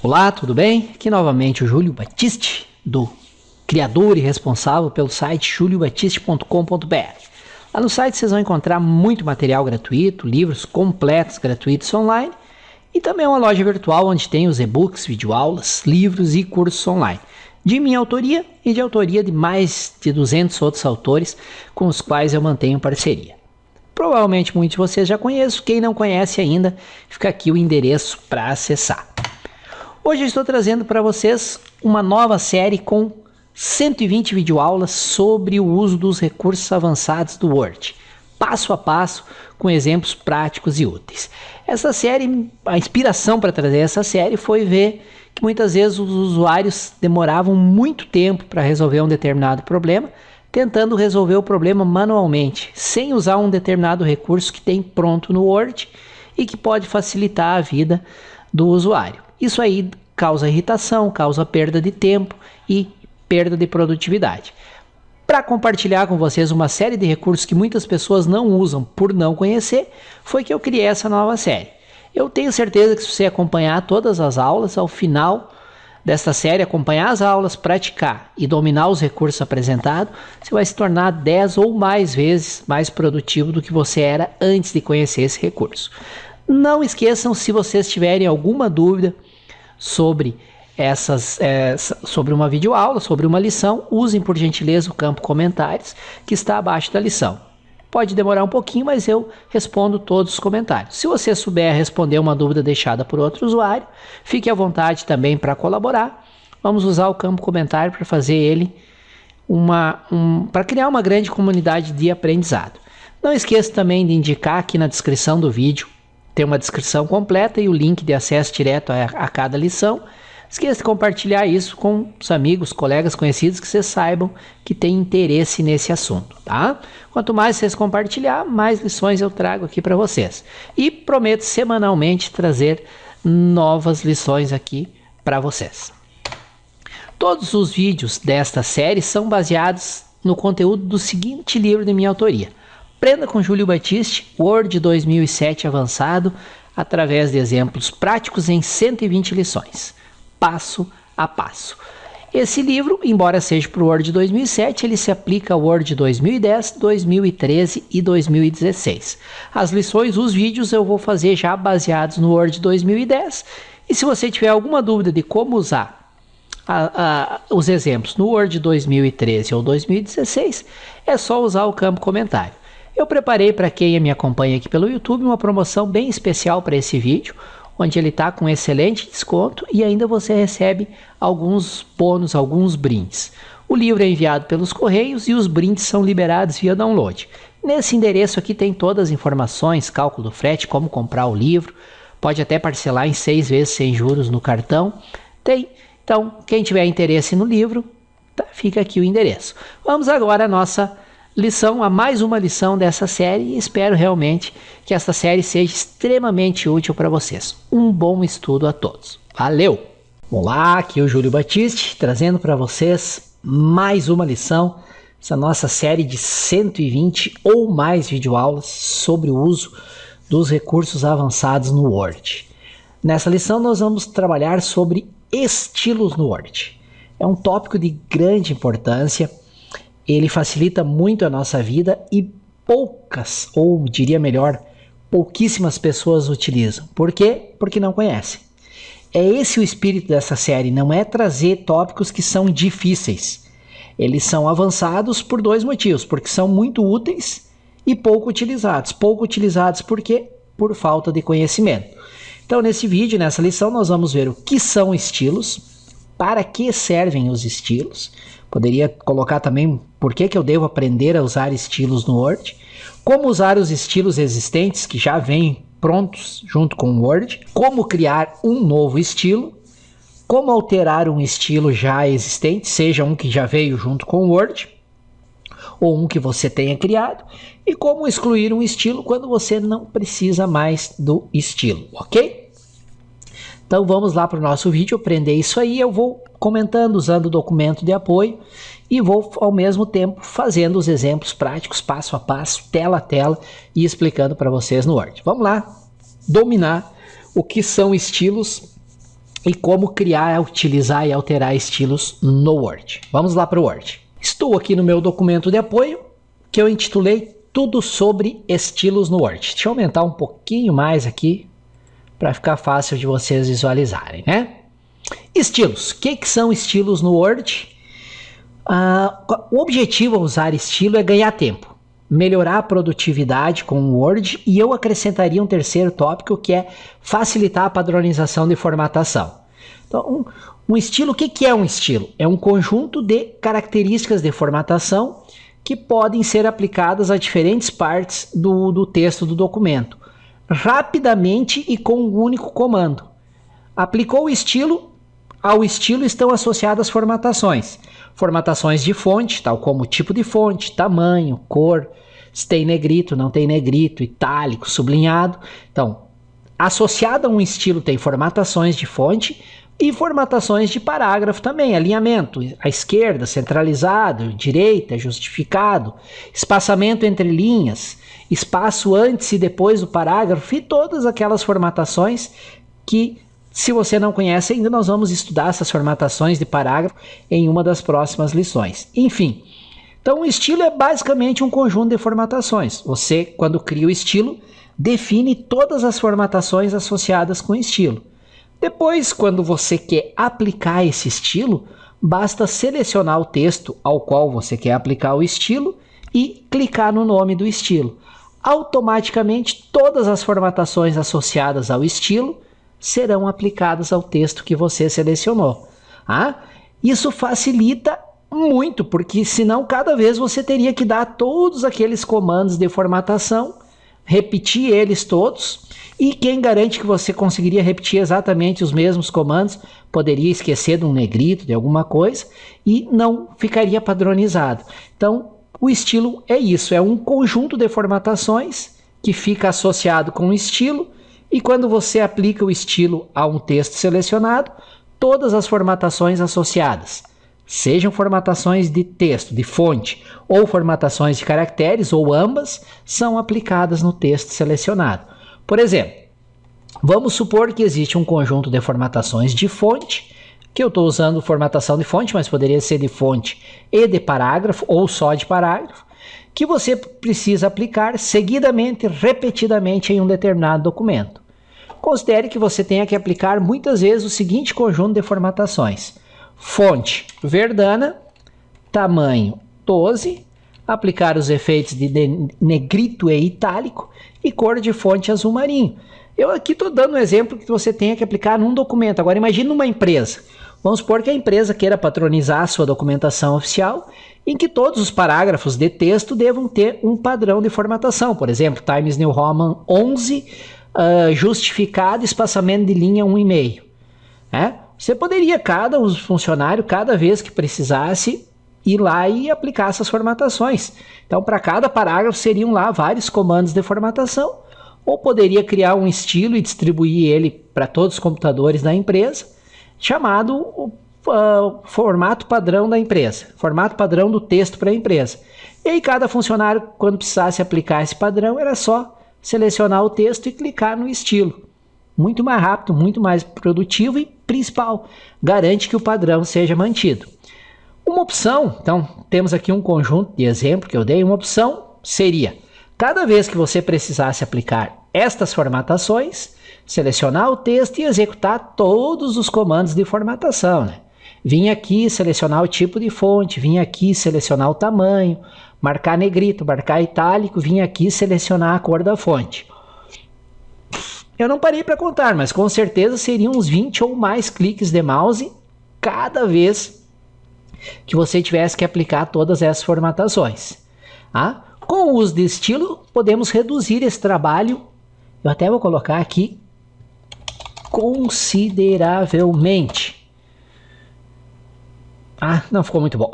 Olá, tudo bem? Aqui novamente o Júlio Batiste, do criador e responsável pelo site juliobatiste.com.br. Lá no site vocês vão encontrar muito material gratuito, livros completos gratuitos online e também uma loja virtual onde tem os e-books, videoaulas, livros e cursos online, de minha autoria e de autoria de mais de 200 outros autores com os quais eu mantenho parceria. Provavelmente muitos de vocês já conhecem, quem não conhece ainda, fica aqui o endereço para acessar. Hoje eu estou trazendo para vocês uma nova série com 120 videoaulas sobre o uso dos recursos avançados do Word, passo a passo, com exemplos práticos e úteis. Essa série, a inspiração para trazer essa série foi ver que muitas vezes os usuários demoravam muito tempo para resolver um determinado problema, tentando resolver o problema manualmente, sem usar um determinado recurso que tem pronto no Word e que pode facilitar a vida do usuário. Isso aí causa irritação, causa perda de tempo e perda de produtividade. Para compartilhar com vocês uma série de recursos que muitas pessoas não usam por não conhecer, foi que eu criei essa nova série. Eu tenho certeza que se você acompanhar todas as aulas, ao final desta série, acompanhar as aulas, praticar e dominar os recursos apresentados, você vai se tornar 10 ou mais vezes mais produtivo do que você era antes de conhecer esse recurso. Não esqueçam, se vocês tiverem alguma dúvida sobre sobre uma videoaula, sobre uma lição, usem por gentileza o campo comentários que está abaixo da lição. Pode demorar um pouquinho, mas eu respondo todos os comentários. Se você souber responder uma dúvida deixada por outro usuário, fique à vontade também para colaborar. Vamos usar o campo comentário para fazer ele para criar uma grande comunidade de aprendizado. Não esqueça também de indicar aqui na descrição do vídeo, tem uma descrição completa e o link de acesso direto a cada lição. Esqueça de compartilhar isso com os amigos, colegas, conhecidos que vocês saibam que têm interesse nesse assunto, tá? Quanto mais vocês compartilhar, mais lições eu trago aqui para vocês. E prometo semanalmente trazer novas lições aqui para vocês. Todos os vídeos desta série são baseados no conteúdo do seguinte livro de minha autoria: Aprenda com Júlio Batiste, Word 2007 avançado, através de exemplos práticos em 120 lições, passo a passo. Esse livro, embora seja para o Word 2007, ele se aplica ao Word 2010, 2013 e 2016. As lições, os vídeos eu vou fazer já baseados no Word 2010. E se você tiver alguma dúvida de como usar os exemplos no Word 2013 ou 2016, é só usar o campo comentário. Eu preparei para quem me acompanha aqui pelo YouTube uma promoção bem especial para esse vídeo, onde ele está com excelente desconto e ainda você recebe alguns bônus, alguns brindes. O livro é enviado pelos correios e os brindes são liberados via download. Nesse endereço aqui tem todas as informações, cálculo do frete, como comprar o livro, pode até parcelar em 6 vezes sem juros no cartão. Então, quem tiver interesse no livro, fica aqui o endereço. Vamos agora à nossa lição, a mais uma lição dessa série, e espero realmente que essa série seja extremamente útil para vocês. Um bom estudo a todos. Valeu! Olá, aqui é o Júlio Batiste, trazendo para vocês mais uma lição, essa nossa série de 120 ou mais videoaulas sobre o uso dos recursos avançados no Word. Nessa lição nós vamos trabalhar sobre estilos no Word. É um tópico de grande importância. Ele facilita muito a nossa vida e poucas, ou diria melhor, pouquíssimas pessoas utilizam. Por quê? Porque não conhecem. É esse o espírito dessa série, não é trazer tópicos que são difíceis. Eles são avançados por 2 motivos, porque são muito úteis e pouco utilizados. Pouco utilizados por quê? Por falta de conhecimento. Então, nesse vídeo, nessa lição, nós vamos ver o que são estilos, para que servem os estilos. Poderia colocar também por que eu devo aprender a usar estilos no Word, como usar os estilos existentes que já vêm prontos junto com o Word, como criar um novo estilo, como alterar um estilo já existente, seja um que já veio junto com o Word, ou um que você tenha criado, e como excluir um estilo quando você não precisa mais do estilo, ok? Então vamos lá para o nosso vídeo aprender isso aí. Eu vou comentando usando o documento de apoio e vou ao mesmo tempo fazendo os exemplos práticos passo a passo, tela a tela e explicando para vocês no Word. Vamos lá dominar o que são estilos e como criar, utilizar e alterar estilos no Word. Vamos lá para o Word. Estou aqui no meu documento de apoio, que eu intitulei Tudo sobre estilos no Word. Deixa eu aumentar um pouquinho mais aqui, para ficar fácil de vocês visualizarem, né? Estilos. O que são estilos no Word? O objetivo ao usar estilo é ganhar tempo, melhorar a produtividade com o Word, e eu acrescentaria um terceiro tópico, que é facilitar a padronização de formatação. Então, um estilo, o que é um estilo? É um conjunto de características de formatação que podem ser aplicadas a diferentes partes do texto do documento, rapidamente e com um único comando. Aplicou o estilo, ao estilo estão associadas formatações. Formatações de fonte, tal como tipo de fonte, tamanho, cor, se tem negrito, não tem negrito, itálico, sublinhado. Então, associado a um estilo tem formatações de fonte e formatações de parágrafo também, alinhamento, à esquerda, centralizado, direita, justificado, espaçamento entre linhas, espaço antes e depois do parágrafo, e todas aquelas formatações que, se você não conhece ainda, nós vamos estudar essas formatações de parágrafo em uma das próximas lições. Enfim, então o estilo é basicamente um conjunto de formatações. Você, quando cria o estilo, define todas as formatações associadas com o estilo. Depois, quando você quer aplicar esse estilo, basta selecionar o texto ao qual você quer aplicar o estilo e clicar no nome do estilo. Automaticamente, todas as formatações associadas ao estilo serão aplicadas ao texto que você selecionou. Isso facilita muito, porque senão cada vez você teria que dar todos aqueles comandos de formatação, repetir eles todos, e quem garante que você conseguiria repetir exatamente os mesmos comandos, poderia esquecer de um negrito, de alguma coisa, e não ficaria padronizado. Então, o estilo é isso, é um conjunto de formatações que fica associado com o estilo, e quando você aplica o estilo a um texto selecionado, todas as formatações associadas, sejam formatações de texto, de fonte, ou formatações de caracteres, ou ambas, são aplicadas no texto selecionado. Por exemplo, vamos supor que existe um conjunto de formatações de fonte, que eu estou usando formatação de fonte, mas poderia ser de fonte e de parágrafo, ou só de parágrafo, que você precisa aplicar seguidamente, repetidamente em um determinado documento. Considere que você tenha que aplicar muitas vezes o seguinte conjunto de formatações: fonte Verdana, tamanho 12, aplicar os efeitos de negrito e itálico e cor de fonte azul marinho. Eu aqui estou dando um exemplo que você tenha que aplicar num documento. Agora imagine numa empresa. Vamos supor que a empresa queira patronizar a sua documentação oficial, em que todos os parágrafos de texto devam ter um padrão de formatação. Por exemplo, Times New Roman 11, justificado, espaçamento de linha 1,5. Você poderia, cada funcionário, cada vez que precisasse, ir lá e aplicar essas formatações. Então, para cada parágrafo seriam lá vários comandos de formatação, ou poderia criar um estilo e distribuir ele para todos os computadores da empresa, chamado formato padrão da empresa, formato padrão do texto para a empresa. E aí cada funcionário, quando precisasse aplicar esse padrão, era só selecionar o texto e clicar no estilo. Muito mais rápido, muito mais produtivo e, principal, garante que o padrão seja mantido. Uma opção, então temos aqui um conjunto de exemplo que eu dei, uma opção seria, cada vez que você precisasse aplicar estas formatações, selecionar o texto e executar todos os comandos de formatação. Vim aqui selecionar o tipo de fonte, vim aqui selecionar o tamanho, marcar negrito, marcar itálico, vim aqui selecionar a cor da fonte. Eu não parei para contar, mas com certeza seriam uns 20 ou mais cliques de mouse cada vez que você tivesse que aplicar todas essas formatações. Com o uso de estilo, podemos reduzir esse trabalho, eu até vou colocar aqui, consideravelmente. Não ficou muito bom.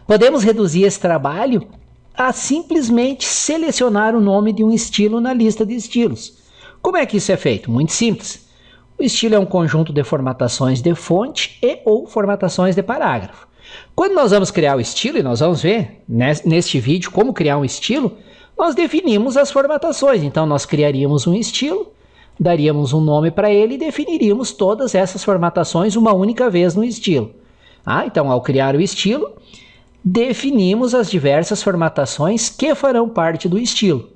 Podemos reduzir esse trabalho a simplesmente selecionar o nome de um estilo na lista de estilos. Como é que isso é feito? Muito simples. O estilo é um conjunto de formatações de fonte e ou formatações de parágrafo. Quando nós vamos criar o estilo, e nós vamos ver neste vídeo como criar um estilo, nós definimos as formatações. Então nós criaríamos um estilo, daríamos um nome para ele e definiríamos todas essas formatações uma única vez no estilo. Então, ao criar o estilo, definimos as diversas formatações que farão parte do estilo.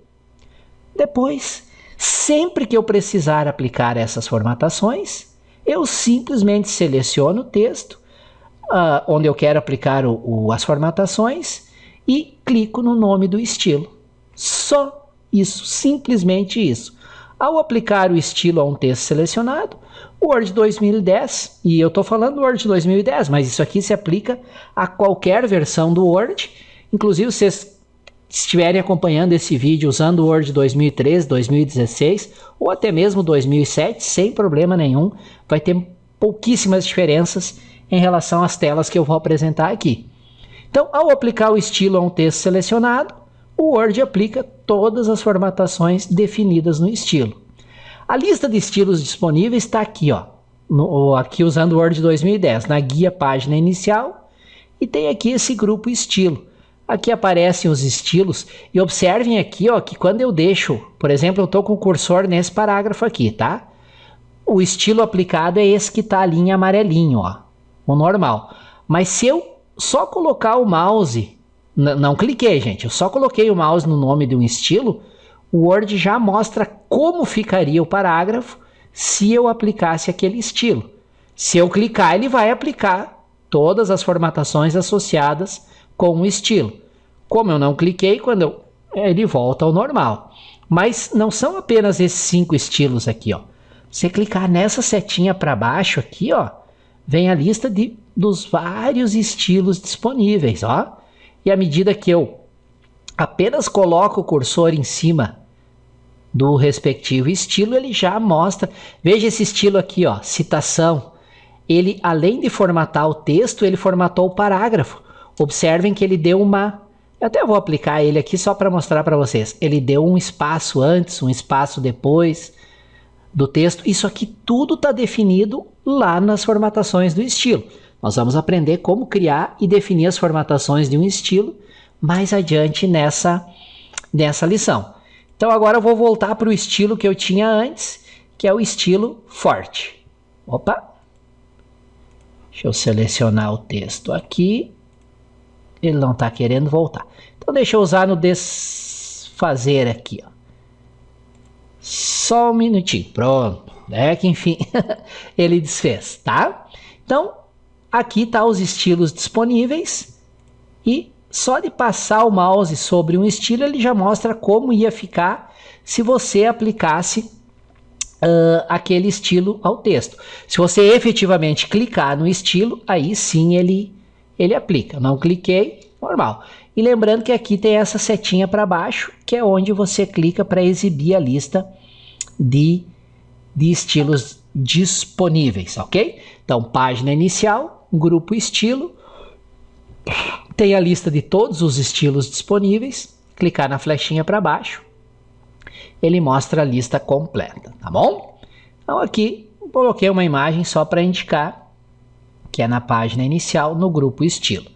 Depois, sempre que eu precisar aplicar essas formatações, eu simplesmente seleciono o texto onde eu quero aplicar as formatações e clico no nome do estilo. Só isso, simplesmente isso. Ao aplicar o estilo a um texto selecionado, o Word 2010, e eu estou falando do Word 2010, mas isso aqui se aplica a qualquer versão do Word. Inclusive, se vocês estiverem acompanhando esse vídeo usando o Word 2013, 2016 ou até mesmo 2007, sem problema nenhum, vai ter pouquíssimas diferenças em relação às telas que eu vou apresentar aqui. Então, ao aplicar o estilo a um texto selecionado, o Word aplica todas as formatações definidas no estilo. A lista de estilos disponíveis está aqui, aqui usando o Word 2010, na guia página inicial, e tem aqui esse grupo estilo. Aqui aparecem os estilos, e observem aqui que quando eu deixo, por exemplo, eu estou com o cursor nesse parágrafo aqui, tá? O estilo aplicado é esse que está ali em amarelinho, o normal. Mas se eu só colocar o mouse, não cliquei, gente, eu só coloquei o mouse no nome de um estilo, o Word já mostra como ficaria o parágrafo se eu aplicasse aquele estilo. Se eu clicar, ele vai aplicar todas as formatações associadas com o estilo. Como eu não cliquei, ele volta ao normal. Mas não são apenas esses 5 estilos aqui, Você clicar nessa setinha para baixo aqui, vem a lista dos vários estilos disponíveis, E à medida que eu apenas coloco o cursor em cima do respectivo estilo, ele já mostra. Veja esse estilo aqui, citação. Ele, além de formatar o texto, ele formatou o parágrafo. Observem que ele deu eu até vou aplicar ele aqui só para mostrar para vocês. Ele deu um espaço antes, um espaço depois do texto. Isso aqui tudo está definido lá nas formatações do estilo. Nós vamos aprender como criar e definir as formatações de um estilo mais adiante nessa lição. Então agora eu vou voltar para o estilo que eu tinha antes, que é o estilo forte. Deixa eu selecionar o texto aqui. Ele não está querendo voltar. Então deixa eu usar no desfazer aqui. Só um minutinho. Pronto. Que enfim ele desfez, tá? Então aqui está os estilos disponíveis e só de passar o mouse sobre um estilo ele já mostra como ia ficar se você aplicasse aquele estilo ao texto. Se você efetivamente clicar no estilo, aí sim ele aplica. Não cliquei, normal. E lembrando que aqui tem essa setinha para baixo, que é onde você clica para exibir a lista de estilos disponíveis, ok? Então, página inicial, grupo estilo, tem a lista de todos os estilos disponíveis, clicar na flechinha para baixo, ele mostra a lista completa, tá bom? Então aqui, coloquei uma imagem só para indicar que é na página inicial, no grupo estilo.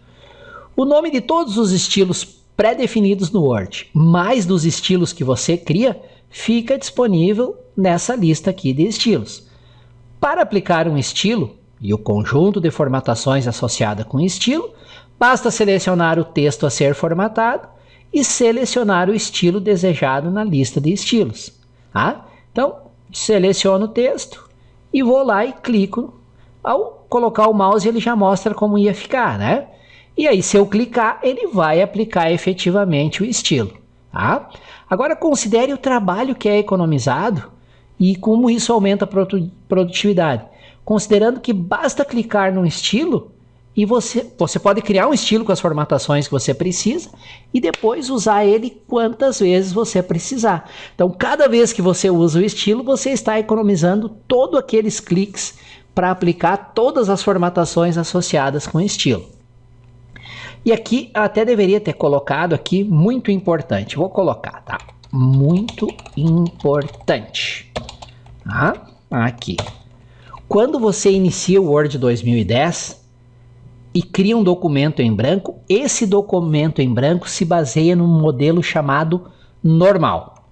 O nome de todos os estilos pré-definidos no Word, mais dos estilos que você cria, fica disponível nessa lista aqui de estilos. Para aplicar um estilo e o conjunto de formatações associada com o estilo, basta selecionar o texto a ser formatado e selecionar o estilo desejado na lista de estilos. Então, seleciono o texto e vou lá e clico. Ao colocar o mouse, ele já mostra como ia ficar, né? E aí, se eu clicar, ele vai aplicar efetivamente o estilo. Agora, considere o trabalho que é economizado e como isso aumenta a produtividade. Considerando que basta clicar num estilo e você pode criar um estilo com as formatações que você precisa e depois usar ele quantas vezes você precisar. Então, cada vez que você usa o estilo, você está economizando todos aqueles cliques para aplicar todas as formatações associadas com o estilo. E aqui, até deveria ter colocado aqui, muito importante. Vou colocar, tá? Muito importante. Aqui. Quando você inicia o Word 2010 e cria um documento em branco, esse documento em branco se baseia num modelo chamado normal.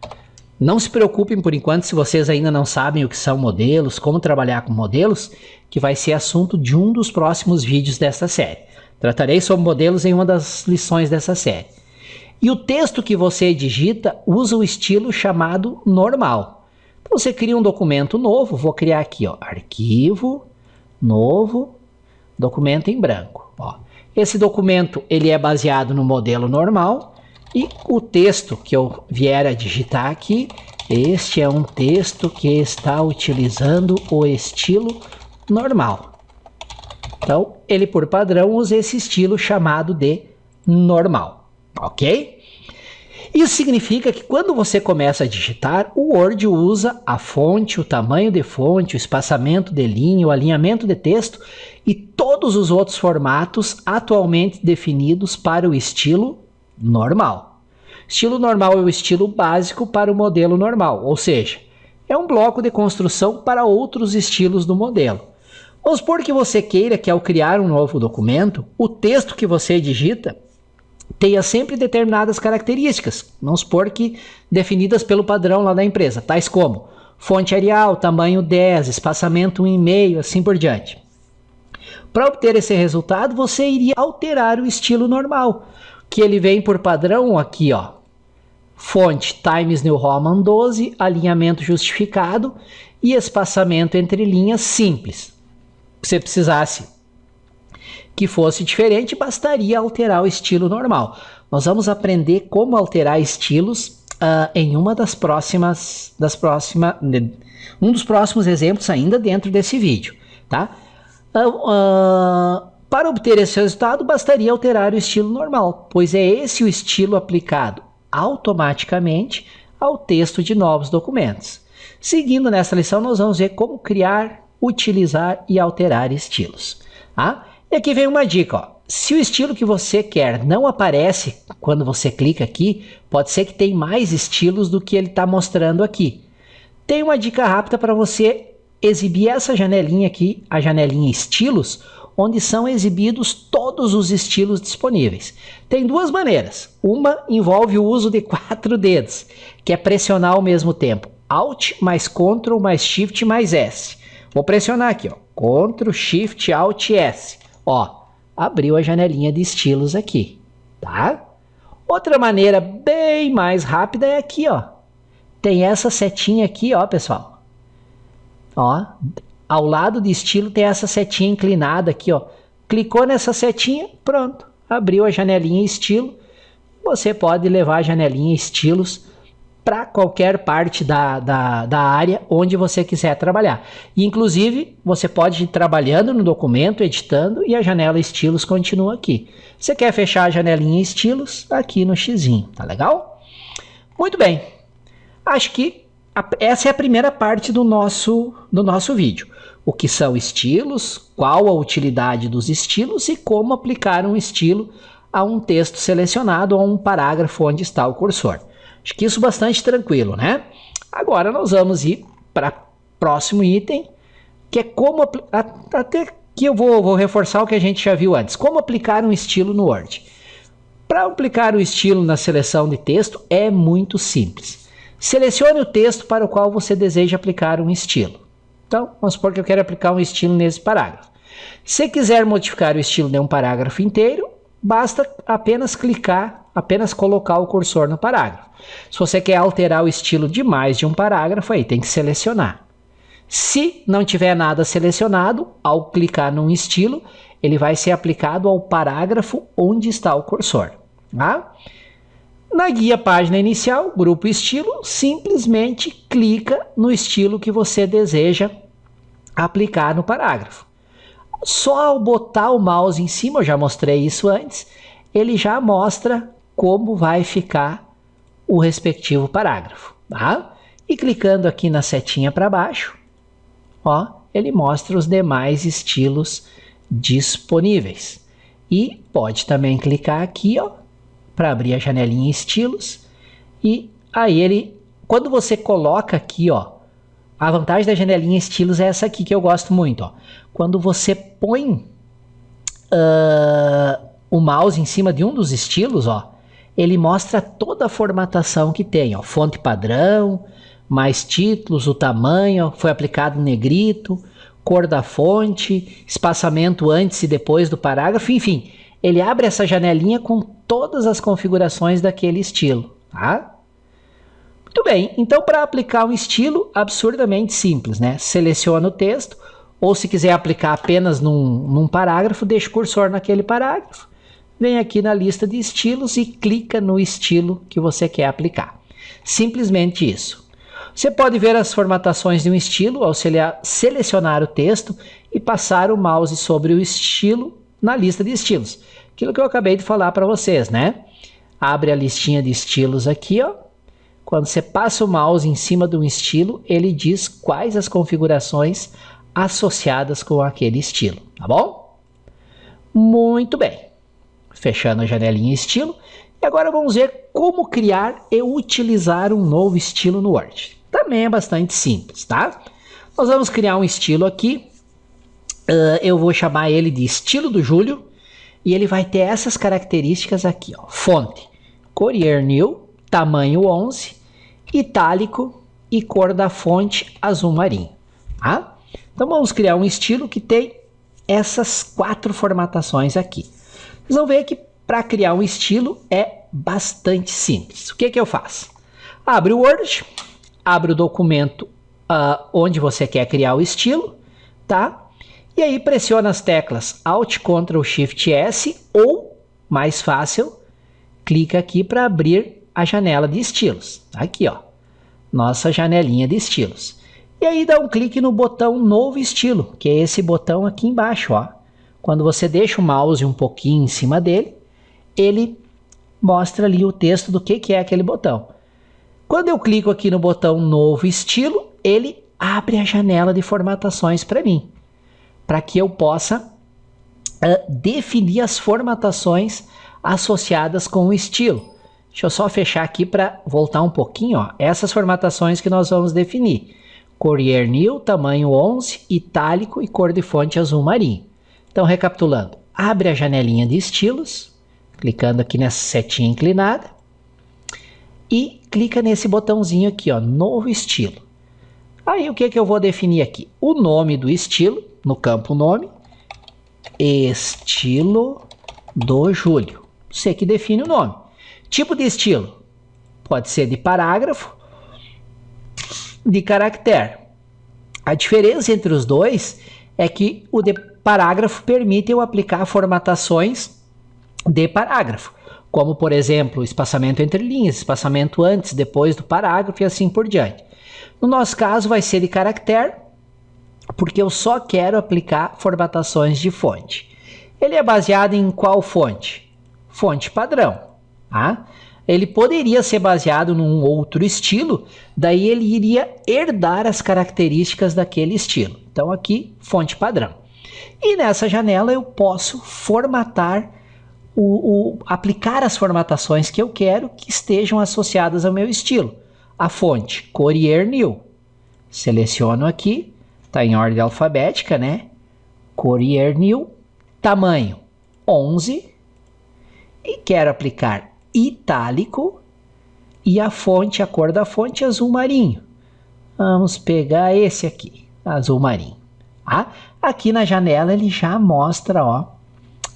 Não se preocupem por enquanto se vocês ainda não sabem o que são modelos, como trabalhar com modelos, que vai ser assunto de um dos próximos vídeos desta série. Tratarei sobre modelos em uma das lições dessa série. E o texto que você digita usa o estilo chamado normal. Então você cria um documento novo, vou criar aqui, ó, arquivo, novo, documento em branco. Ó. Esse documento ele é baseado no modelo normal e o texto que eu vier a digitar aqui, este é um texto que está utilizando o estilo normal. Então, ele por padrão usa esse estilo chamado de normal, ok? Isso significa que quando você começa a digitar, o Word usa a fonte, o tamanho de fonte, o espaçamento de linha, o alinhamento de texto e todos os outros formatos atualmente definidos para o estilo normal. Estilo normal é o estilo básico para o modelo normal, ou seja, é um bloco de construção para outros estilos do modelo. Vamos supor que você queira que ao criar um novo documento, o texto que você digita tenha sempre determinadas características, vamos supor que definidas pelo padrão lá da empresa, tais como fonte Arial, tamanho 10, espaçamento 1,5, assim por diante. Para obter esse resultado, você iria alterar o estilo normal, que ele vem por padrão aqui, ó, fonte Times New Roman 12, alinhamento justificado e espaçamento entre linhas simples. Se você precisasse que fosse diferente, bastaria alterar o estilo normal. Nós vamos aprender como alterar estilos em um dos próximos exemplos ainda dentro desse vídeo, tá? Para obter esse resultado, bastaria alterar o estilo normal, pois é esse o estilo aplicado automaticamente ao texto de novos documentos. Seguindo nessa lição, nós vamos ver como criar, utilizar e alterar estilos. Tá? E aqui vem uma dica, ó. Se o estilo que você quer não aparece quando você clica aqui, pode ser que tenha mais estilos do que ele está mostrando aqui. Tem uma dica rápida para você exibir essa janelinha aqui, a janelinha estilos, onde são exibidos todos os estilos disponíveis. Tem duas maneiras. Uma envolve o uso de 4 dedos, que é pressionar ao mesmo tempo Alt mais Ctrl mais Shift mais S. Vou pressionar aqui, ó, Ctrl, Shift, Alt, S. Ó, abriu a janelinha de estilos aqui, tá? Outra maneira bem mais rápida é aqui, ó. Tem essa setinha aqui, ó, pessoal. Ó, ao lado de estilo tem essa setinha inclinada aqui, ó. Clicou nessa setinha, pronto. Abriu a janelinha estilo. Você pode levar a janelinha estilos para qualquer parte da área onde você quiser trabalhar. E, inclusive, você pode ir trabalhando no documento, editando, e a janela estilos continua aqui. Você quer fechar a janelinha estilos? Aqui no xizinho, tá legal? Muito bem. Acho que essa é a primeira parte do nosso vídeo. O que são estilos, qual a utilidade dos estilos e como aplicar um estilo a um texto selecionado ou a um parágrafo onde está o cursor. Acho que isso é bastante tranquilo, né? Agora nós vamos ir para o próximo item, que é como... Até que eu vou reforçar o que a gente já viu antes. Como aplicar um estilo no Word. Para aplicar o estilo na seleção de texto é muito simples. Selecione o texto para o qual você deseja aplicar um estilo. Então, vamos supor que eu quero aplicar um estilo nesse parágrafo. Se quiser modificar o estilo de um parágrafo inteiro, basta apenas clicar, apenas colocar o cursor no parágrafo. Se você quer alterar o estilo de mais de um parágrafo, aí tem que selecionar. Se não tiver nada selecionado, ao clicar num estilo, ele vai ser aplicado ao parágrafo onde está o cursor. Tá? Na guia página inicial, grupo estilo, simplesmente clica no estilo que você deseja aplicar no parágrafo. Só ao botar o mouse em cima, eu já mostrei isso antes, ele já mostra como vai ficar o respectivo parágrafo. Tá? E clicando aqui na setinha para baixo, ó, ele mostra os demais estilos disponíveis. E pode também clicar aqui, ó, para abrir a janelinha estilos, e aí ele, quando você coloca aqui, ó, a vantagem da janelinha estilos é essa aqui que eu gosto muito, ó. Quando você põe o mouse em cima de um dos estilos, ó, ele mostra toda a formatação que tem, ó, fonte padrão, mais títulos, o tamanho, foi aplicado em negrito, cor da fonte, espaçamento antes e depois do parágrafo, enfim, ele abre essa janelinha com todas as configurações daquele estilo, tá? Muito bem, então para aplicar um estilo absurdamente simples, né? Seleciona o texto, ou se quiser aplicar apenas num parágrafo, deixa o cursor naquele parágrafo, vem aqui na lista de estilos e clica no estilo que você quer aplicar. Simplesmente isso. Você pode ver as formatações de um estilo ao selecionar o texto e passar o mouse sobre o estilo na lista de estilos. Aquilo que eu acabei de falar para vocês, né? Abre a listinha de estilos aqui, ó. Quando você passa o mouse em cima de um estilo, ele diz quais as configurações associadas com aquele estilo, tá bom? Muito bem. Fechando a janelinha estilo. E agora vamos ver como criar e utilizar um novo estilo no Word. Também é bastante simples, tá? Nós vamos criar um estilo aqui. Eu vou chamar ele de estilo do Júlio. E ele vai ter essas características aqui, ó. Fonte Courier New, tamanho 11, itálico e cor da fonte azul marinho, tá? Então vamos criar um estilo que tem essas 4 formatações aqui. Vocês vão ver que para criar um estilo é bastante simples. O que que eu faço? Abre o Word, abre o documento onde você quer criar o estilo, tá? E aí pressiona as teclas Alt, Ctrl, Shift, S ou, mais fácil, clica aqui para abrir a janela de estilos. Aqui, ó, nossa janelinha de estilos. E aí dá um clique no botão Novo Estilo, que é esse botão aqui embaixo, ó. Quando você deixa o mouse um pouquinho em cima dele, ele mostra ali o texto do que é aquele botão. Quando eu clico aqui no botão Novo Estilo, ele abre a janela de formatações para mim, para que eu possa definir as formatações associadas com o estilo. Deixa eu só fechar aqui para voltar um pouquinho, ó. Essas formatações que nós vamos definir. Courier New, tamanho 11, itálico e cor de fonte azul marinho. Então, recapitulando, abre a janelinha de estilos, clicando aqui nessa setinha inclinada, e clica nesse botãozinho aqui, ó, Novo Estilo. Aí, o que que eu vou definir aqui? O nome do estilo, no campo nome, estilo do Júlio. Você que define o nome. Tipo de estilo, pode ser de parágrafo, de caractere. A diferença entre os dois é que o de parágrafo permite eu aplicar formatações de parágrafo, como por exemplo, espaçamento entre linhas, espaçamento antes, depois do parágrafo e assim por diante. No nosso caso vai ser de caractere, porque eu só quero aplicar formatações de fonte. Ele é baseado em qual fonte? Fonte padrão. Tá? Ele poderia ser baseado num outro estilo, daí ele iria herdar as características daquele estilo. Então aqui, fonte padrão. E nessa janela eu posso formatar, aplicar as formatações que eu quero que estejam associadas ao meu estilo. A fonte Courier New. Seleciono aqui, está em ordem alfabética, né? Courier New, tamanho 11 e quero aplicar itálico e a fonte, a cor da fonte azul marinho. Vamos pegar esse aqui, azul marinho. Tá? Aqui na janela ele já mostra, ó,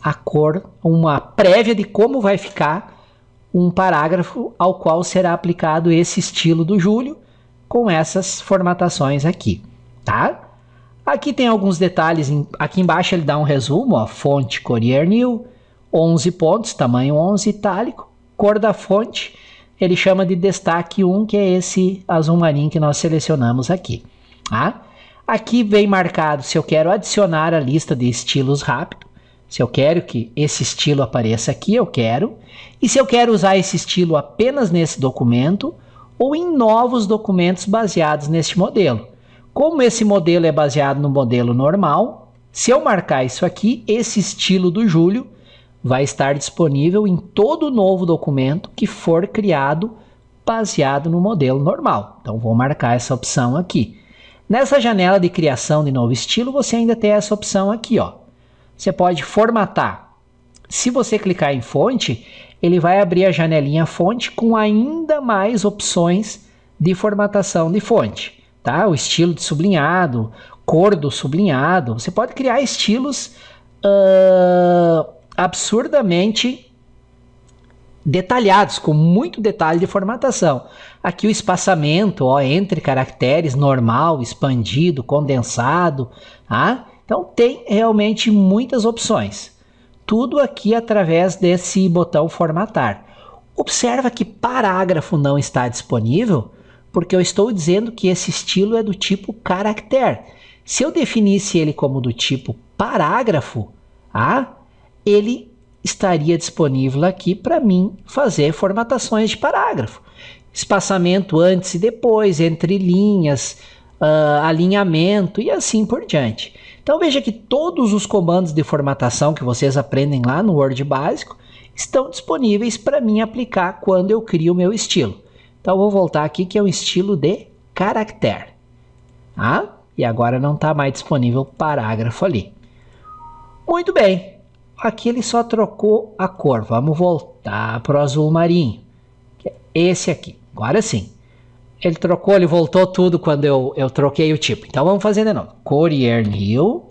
a cor, uma prévia de como vai ficar um parágrafo ao qual será aplicado esse estilo do Júlio com essas formatações aqui, tá? Aqui tem alguns detalhes, aqui embaixo ele dá um resumo, ó, fonte Courier New, 11 pontos, tamanho 11, itálico, cor da fonte, ele chama de destaque 1, que é esse azul marinho que nós selecionamos aqui. Tá? Aqui vem marcado se eu quero adicionar a lista de estilos rápido, se eu quero que esse estilo apareça aqui, eu quero, e se eu quero usar esse estilo apenas nesse documento ou em novos documentos baseados neste modelo. Como esse modelo é baseado no modelo normal, se eu marcar isso aqui, esse estilo do Júlio vai estar disponível em todo novo documento que for criado baseado no modelo normal. Então, vou marcar essa opção aqui. Nessa janela de criação de novo estilo, você ainda tem essa opção aqui, ó. Você pode formatar se você clicar em fonte, ele vai abrir a janelinha fonte com ainda mais opções de formatação de fonte, tá? O estilo de sublinhado, cor do sublinhado. Você pode criar estilos absurdamente detalhados, com muito detalhe de formatação. Aqui o espaçamento, ó, entre caracteres, normal, expandido, condensado, tá? Então tem realmente muitas opções. Tudo aqui através desse botão formatar. Observa que parágrafo não está disponível, porque eu estou dizendo que esse estilo é do tipo caractere. Se eu definisse ele como do tipo parágrafo, ele estaria disponível aqui para mim fazer formatações de parágrafo. Espaçamento antes e depois, entre linhas, alinhamento e assim por diante. Então veja que todos os comandos de formatação que vocês aprendem lá no Word básico estão disponíveis para mim aplicar quando eu crio o meu estilo. Então eu vou voltar aqui que é um estilo de caractere. E agora não está mais disponível parágrafo ali. Muito bem. Aqui ele só trocou a cor. Vamos voltar para o azul marinho. Que é esse aqui. Agora sim. Ele trocou, ele voltou tudo quando eu troquei o tipo. Então vamos fazer de novo. Courier New,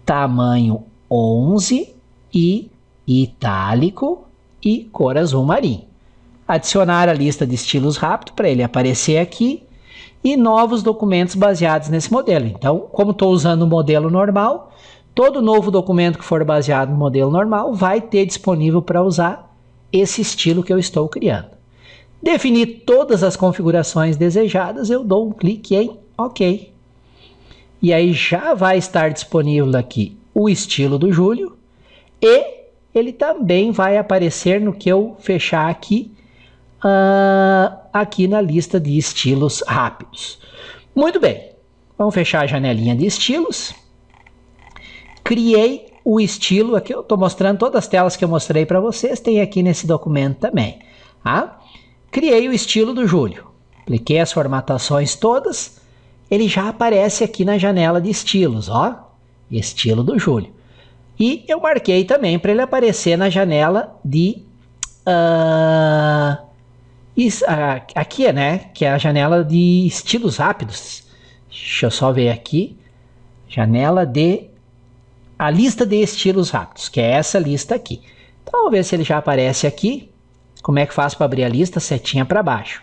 tamanho 11 e itálico e cor azul marinho. Adicionar a lista de estilos rápido para ele aparecer aqui e novos documentos baseados nesse modelo. Então, como estou usando o modelo normal, todo novo documento que for baseado no modelo normal vai ter disponível para usar esse estilo que eu estou criando. Definir todas as configurações desejadas, eu dou um clique em OK. E aí já vai estar disponível aqui o estilo do Júlio e ele também vai aparecer no que eu fechar aqui, aqui na lista de estilos rápidos. Muito bem, vamos fechar a janelinha de estilos. Criei o estilo, aqui eu estou mostrando todas as telas que eu mostrei para vocês, tem aqui nesse documento também. Criei o estilo do Júlio, apliquei as formatações todas, ele já aparece aqui na janela de estilos, ó, estilo do Júlio. E eu marquei também para ele aparecer na janela de, aqui, né, que é a janela de estilos rápidos. Deixa eu só ver aqui, janela de a lista de estilos rápidos, que é essa lista aqui. Então, vamos ver se ele já aparece aqui. Como é que faz para abrir a lista? Setinha para baixo.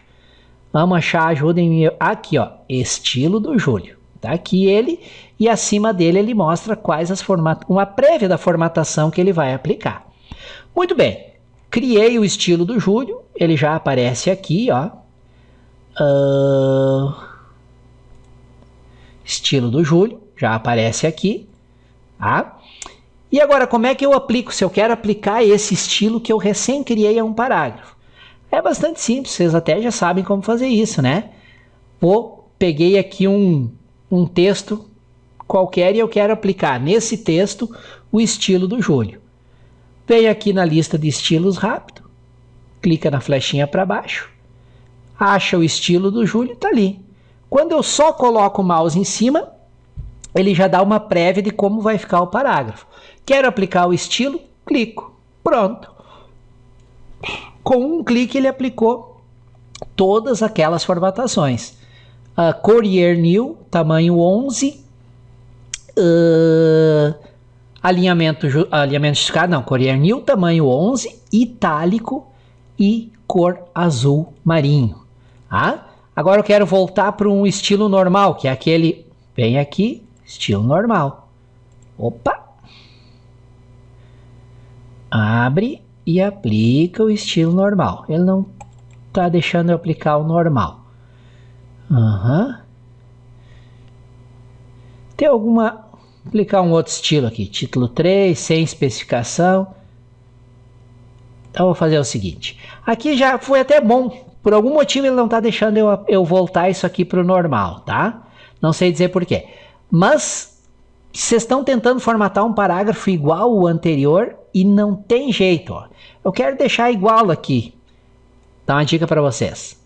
Vamos achar, ajudem-me. Aqui, ó, estilo do Júlio. Tá aqui ele, e acima dele ele mostra quais as uma prévia da formatação que ele vai aplicar. Muito bem, criei o estilo do Júlio, ele já aparece aqui, ó. Estilo do Júlio, já aparece aqui. E agora, como é que eu aplico? Se eu quero aplicar esse estilo que eu recém criei a um parágrafo. É bastante simples, vocês até já sabem como fazer isso, né? Peguei aqui um texto qualquer e eu quero aplicar nesse texto o estilo do Júlio. Venho aqui na lista de estilos rápido, clica na flechinha para baixo, acha o estilo do Júlio, tá ali. Quando eu só coloco o mouse em cima, ele já dá uma prévia de como vai ficar o parágrafo. Quero aplicar o estilo, clico, pronto. Com um clique ele aplicou todas aquelas formatações. Courier New, tamanho 11, alinhamento esticado, não, Courier New, tamanho 11, itálico e cor azul marinho. Agora eu quero voltar para um estilo normal, que é aquele, vem aqui, estilo normal. Opa! Abre e aplica o estilo normal. Ele não está deixando eu aplicar o normal. Tem alguma... Aplicar um outro estilo aqui. Título 3, sem especificação. Então eu vou fazer o seguinte. Aqui já foi até bom. Por algum motivo ele não está deixando eu voltar isso aqui para o normal, tá? Não sei dizer por quê. Mas vocês estão tentando formatar um parágrafo igual ao anterior e não tem jeito. Ó. Eu quero deixar igual aqui. Dá uma dica para vocês.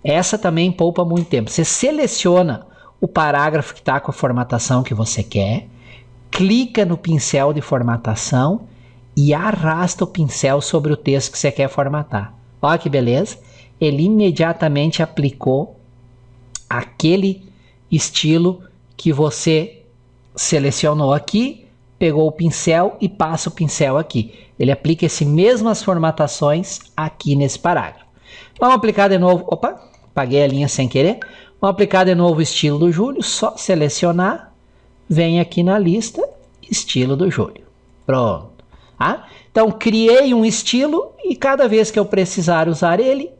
Essa também poupa muito tempo. Você seleciona o parágrafo que está com a formatação que você quer, clica no pincel de formatação e arrasta o pincel sobre o texto que você quer formatar. Olha que beleza. Ele imediatamente aplicou aquele estilo que você selecionou aqui, pegou o pincel e passa o pincel aqui. Ele aplica essas mesmas formatações aqui nesse parágrafo. Vamos aplicar de novo. Opa, apaguei a linha sem querer. Vamos aplicar de novo o estilo do Júlio. Só selecionar, vem aqui na lista, estilo do Júlio. Pronto. Tá? Então, criei um estilo e cada vez que eu precisar usar ele,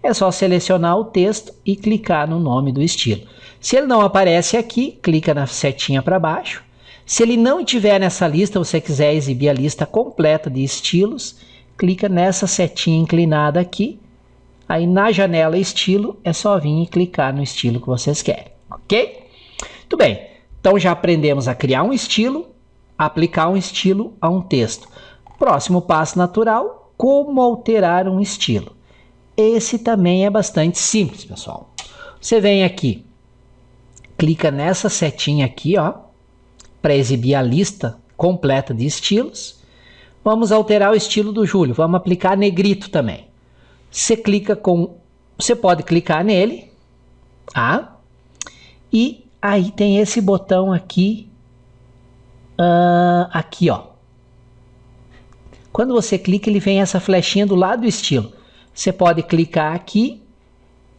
é só selecionar o texto e clicar no nome do estilo. Se ele não aparece aqui, clica na setinha para baixo. Se ele não estiver nessa lista, você quiser exibir a lista completa de estilos, clica nessa setinha inclinada aqui. Aí na janela estilo, é só vir e clicar no estilo que vocês querem, ok? Muito bem, então já aprendemos a criar um estilo, aplicar um estilo a um texto. Próximo passo natural, como alterar um estilo. Esse também é bastante simples, pessoal. Você vem aqui, clica nessa setinha aqui, ó, para exibir a lista completa de estilos. Vamos alterar o estilo do Júlio, vamos aplicar negrito também. Você pode clicar nele, tá? E aí tem esse botão aqui, aqui, ó. Quando você clica, ele vem essa flechinha do lado do estilo. Você pode clicar aqui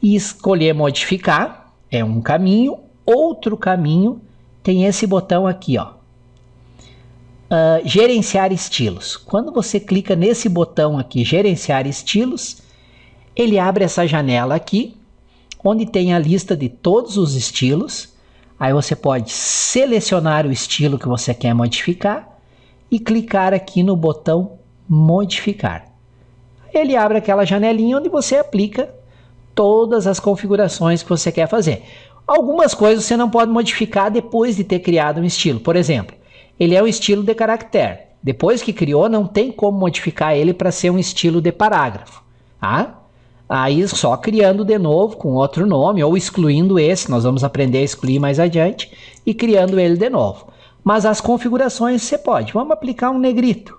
e escolher modificar, é um caminho. Outro caminho tem esse botão aqui, ó, gerenciar estilos. Quando você clica nesse botão aqui, gerenciar estilos, ele abre essa janela aqui, onde tem a lista de todos os estilos. Aí você pode selecionar o estilo que você quer modificar e clicar aqui no botão modificar. Ele abre aquela janelinha onde você aplica todas as configurações que você quer fazer. Algumas coisas você não pode modificar depois de ter criado um estilo. Por exemplo, ele é um estilo de caractere. Depois que criou, não tem como modificar ele para ser um estilo de parágrafo. Tá? Aí só criando de novo com outro nome ou excluindo esse, nós vamos aprender a excluir mais adiante, e criando ele de novo. Mas as configurações você pode. Vamos aplicar um negrito.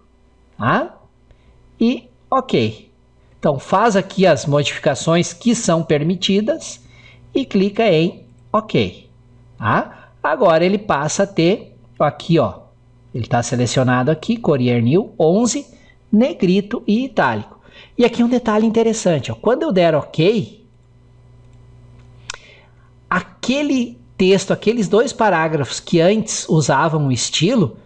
Tá? E ok. Então faz aqui as modificações que são permitidas e clica em ok. Tá? Agora ele passa a ter aqui, ó. Ele está selecionado aqui, Courier New 11, negrito e itálico. E aqui um detalhe interessante, ó. Quando eu der ok, aquele texto, aqueles dois parágrafos que antes usavam o estilo,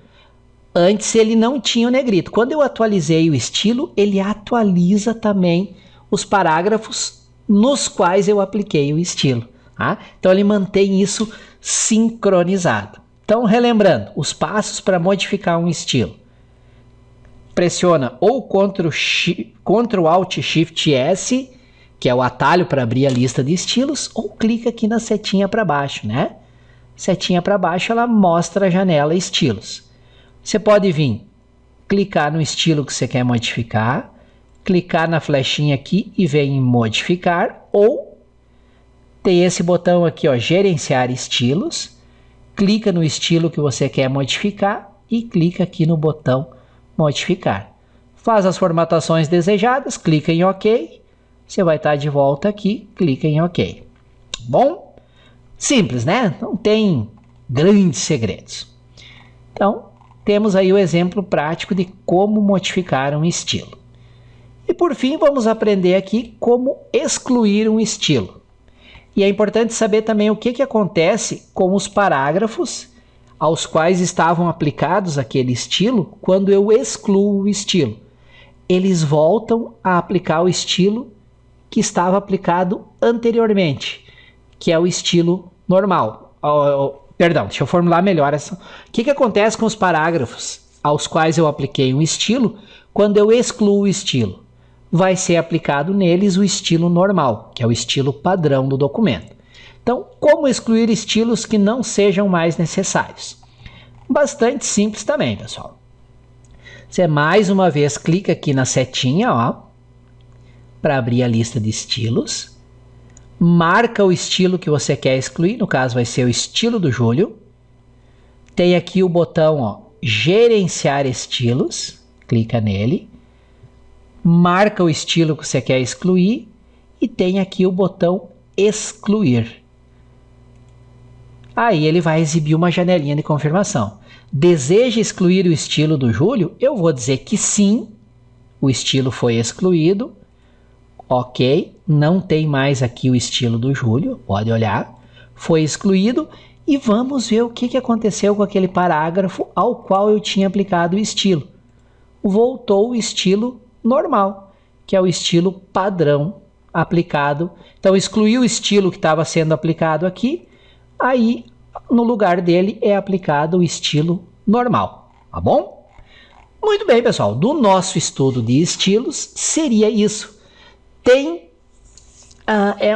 antes ele não tinha o negrito. Quando eu atualizei o estilo, ele atualiza também os parágrafos nos quais eu apliquei o estilo. Tá? Então ele mantém isso sincronizado. Então, relembrando, os passos para modificar um estilo. Pressiona ou Ctrl Alt Shift S, que é o atalho para abrir a lista de estilos, ou clica aqui na setinha para baixo, né? Setinha para baixo, ela mostra a janela estilos. Você pode vir, clicar no estilo que você quer modificar, clicar na flechinha aqui e vem em modificar, ou tem esse botão aqui, ó, gerenciar estilos, clica no estilo que você quer modificar e clica aqui no botão modificar. Faz as formatações desejadas, clica em OK, você vai estar de volta aqui, clica em OK. Bom, simples, né? Não tem grandes segredos. Então, temos aí o exemplo prático de como modificar um estilo. E por fim, vamos aprender aqui como excluir um estilo. E é importante saber também o que acontece com os parágrafos aos quais estavam aplicados aquele estilo quando eu excluo o estilo. Eles voltam a aplicar o estilo que estava aplicado anteriormente, que é o estilo normal. Perdão, deixa eu formular melhor essa. O que acontece com os parágrafos aos quais eu apliquei um estilo quando eu excluo o estilo? Vai ser aplicado neles o estilo normal, que é o estilo padrão do documento. Então, como excluir estilos que não sejam mais necessários? Bastante simples também, pessoal. Você mais uma vez clica aqui na setinha, ó, para abrir a lista de estilos. Marca o estilo que você quer excluir, no caso vai ser o estilo do Júlio. Tem aqui o botão, ó, gerenciar estilos. clica nele, marca o estilo que você quer excluir e tem aqui o botão excluir. Aí ele vai exibir uma janelinha de confirmação. Deseja excluir o estilo do Júlio? Eu vou dizer que sim, o estilo foi excluído. Ok, não tem mais aqui o estilo do Júlio, pode olhar. Foi excluído e vamos ver o que aconteceu com aquele parágrafo ao qual eu tinha aplicado o estilo. Voltou o estilo normal, que é o estilo padrão aplicado. Então excluiu o estilo que estava sendo aplicado aqui, aí no lugar dele é aplicado o estilo normal, tá bom? Muito bem, pessoal, do nosso estudo de estilos seria isso.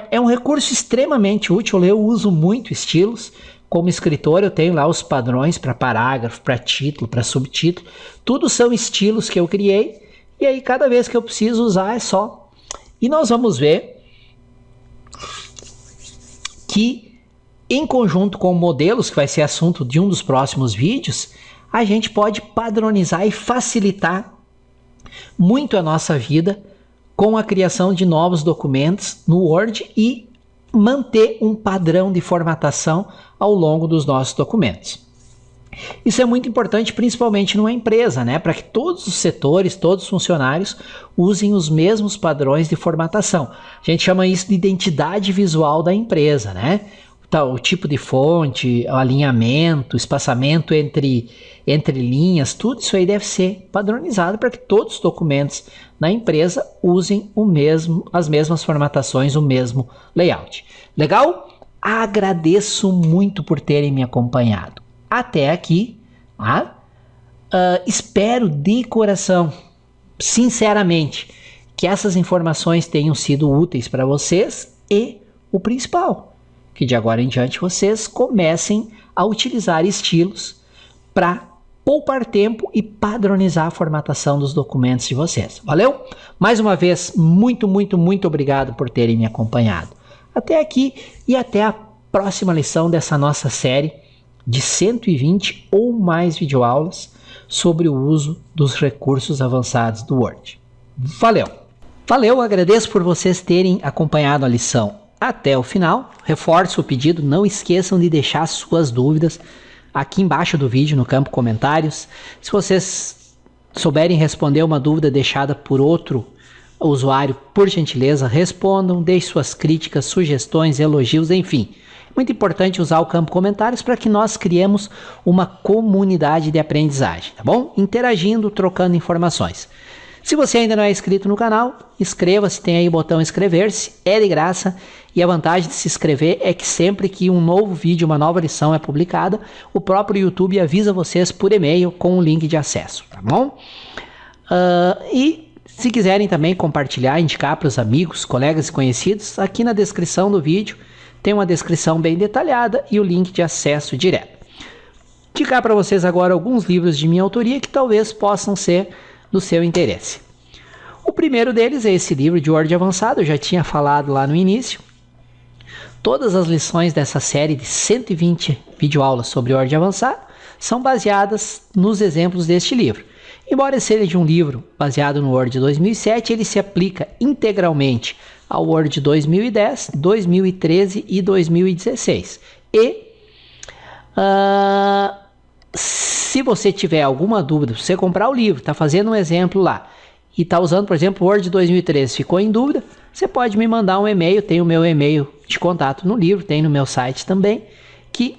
É um recurso extremamente útil, eu uso muito estilos. Como escritor eu tenho lá os padrões para parágrafo, para título, para subtítulo. Tudo são estilos que eu criei e aí cada vez que eu preciso usar é só. E nós vamos ver que em conjunto com modelos, que vai ser assunto de um dos próximos vídeos, a gente pode padronizar e facilitar muito a nossa vida com a criação de novos documentos no Word e manter um padrão de formatação ao longo dos nossos documentos. Isso é muito importante, principalmente numa empresa, né? Para que todos os setores, todos os funcionários usem os mesmos padrões de formatação. A gente chama isso de identidade visual da empresa, né? O tipo de fonte, o alinhamento, o espaçamento entre linhas, tudo isso aí deve ser padronizado para que todos os documentos na empresa usem as mesmas formatações, o mesmo layout. Legal? Agradeço muito por terem me acompanhado até aqui. Espero de coração, sinceramente, que essas informações tenham sido úteis para vocês e o principal, que de agora em diante vocês comecem a utilizar estilos para poupar tempo e padronizar a formatação dos documentos de vocês. Valeu? Mais uma vez, muito, muito, muito obrigado por terem me acompanhado até aqui e até a próxima lição dessa nossa série de 120 ou mais videoaulas sobre o uso dos recursos avançados do Word. Valeu! Valeu, agradeço por vocês terem acompanhado a lição até o final. Reforço o pedido, não esqueçam de deixar suas dúvidas aqui embaixo do vídeo no campo comentários. Se vocês souberem responder uma dúvida deixada por outro usuário, por gentileza, respondam, deixem suas críticas, sugestões, elogios, enfim. Muito importante usar o campo comentários para que nós criemos uma comunidade de aprendizagem, tá bom? Interagindo, trocando informações. Se você ainda não é inscrito no canal, inscreva-se, tem aí o botão inscrever-se, é de graça. E a vantagem de se inscrever é que sempre que um novo vídeo, uma nova lição é publicada, o próprio YouTube avisa vocês por e-mail com o link de acesso, tá bom? E se quiserem também compartilhar, indicar para os amigos, colegas e conhecidos, aqui na descrição do vídeo tem uma descrição bem detalhada e o link de acesso direto. Indicar para vocês agora alguns livros de minha autoria que talvez possam ser do seu interesse. O primeiro deles é esse livro de Word avançado, eu já tinha falado lá no início. Todas as lições dessa série de 120 videoaulas sobre Word avançado são baseadas nos exemplos deste livro. Embora seja um livro baseado no Word 2007, ele se aplica integralmente ao Word 2010, 2013 e 2016. Se você tiver alguma dúvida, você comprar o livro, está fazendo um exemplo lá, e está usando, por exemplo, o Word 2013, ficou em dúvida, você pode me mandar um e-mail, tem o meu e-mail de contato no livro, tem no meu site também, que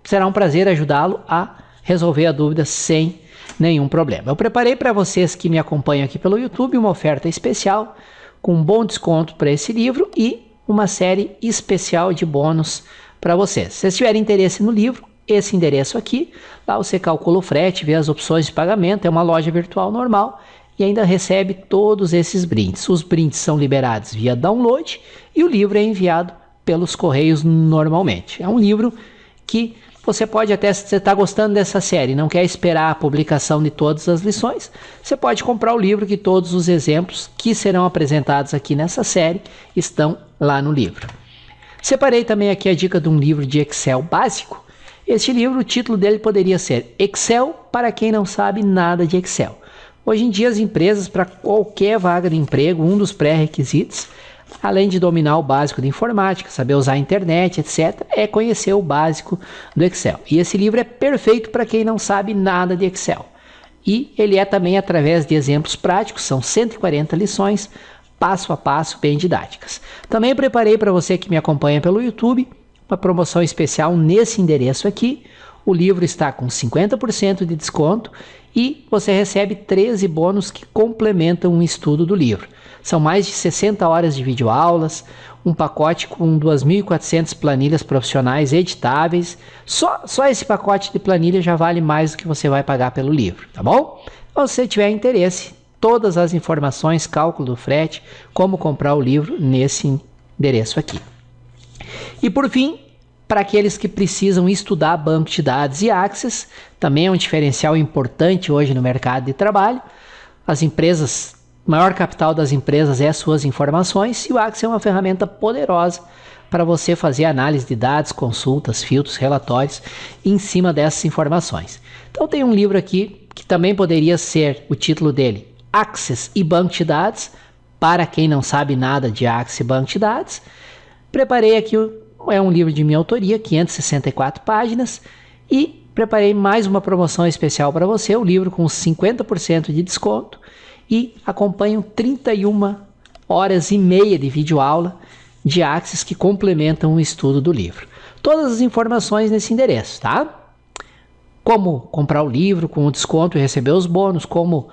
será um prazer ajudá-lo a resolver a dúvida sem nenhum problema. Eu preparei para vocês que me acompanham aqui pelo YouTube uma oferta especial, com um bom desconto para esse livro e uma série especial de bônus para vocês. Se vocês tiverem interesse no livro, esse endereço aqui, lá você calcula o frete, vê as opções de pagamento, é uma loja virtual normal e ainda recebe todos esses brindes. Os brindes são liberados via download e o livro é enviado pelos correios normalmente. É um livro que você pode até, se você está gostando dessa série, não quer esperar a publicação de todas as lições, você pode comprar o livro que todos os exemplos que serão apresentados aqui nessa série estão lá no livro. Separei também aqui a dica de um livro de Excel básico. Este livro, o título dele poderia ser Excel para quem não sabe nada de Excel. Hoje em dia as empresas, para qualquer vaga de emprego, um dos pré-requisitos, além de dominar o básico de informática, saber usar a internet, etc., é conhecer o básico do Excel. E esse livro é perfeito para quem não sabe nada de Excel. E ele é também através de exemplos práticos, são 140 lições, passo a passo, bem didáticas. Também preparei para você que me acompanha pelo YouTube uma promoção especial nesse endereço aqui. O livro está com 50% de desconto e você recebe 13 bônus que complementam o estudo do livro. São mais de 60 horas de videoaulas, um pacote com 2.400 planilhas profissionais editáveis. Só esse pacote de planilha já vale mais do que você vai pagar pelo livro, tá bom? Então, se você tiver interesse, todas as informações, cálculo do frete, como comprar o livro nesse endereço aqui. E por fim, para aqueles que precisam estudar banco de dados e Access, também é um diferencial importante hoje no mercado de trabalho. As empresas, o maior capital das empresas é as suas informações e o Access é uma ferramenta poderosa para você fazer análise de dados, consultas, filtros, relatórios em cima dessas informações. Então tem um livro aqui que também poderia ser o título dele, Access e Banco de Dados, para quem não sabe nada de Access e Banco de Dados. Preparei aqui, é um livro de minha autoria, 564 páginas, e preparei mais uma promoção especial para você, o livro com 50% de desconto, e acompanham 31 horas e meia de videoaula de Access que complementam o estudo do livro. Todas as informações nesse endereço, tá? Como comprar o livro com o desconto e receber os bônus, como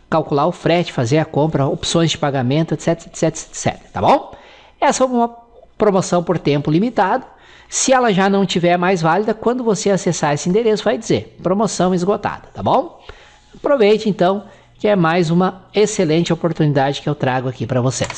calcular o frete, fazer a compra, opções de pagamento, etc, etc, etc, tá bom? Essa é uma promoção por tempo limitado. Se ela já não tiver mais válida, quando você acessar esse endereço, vai dizer promoção esgotada, tá bom? Aproveite então, que é mais uma excelente oportunidade que eu trago aqui para vocês.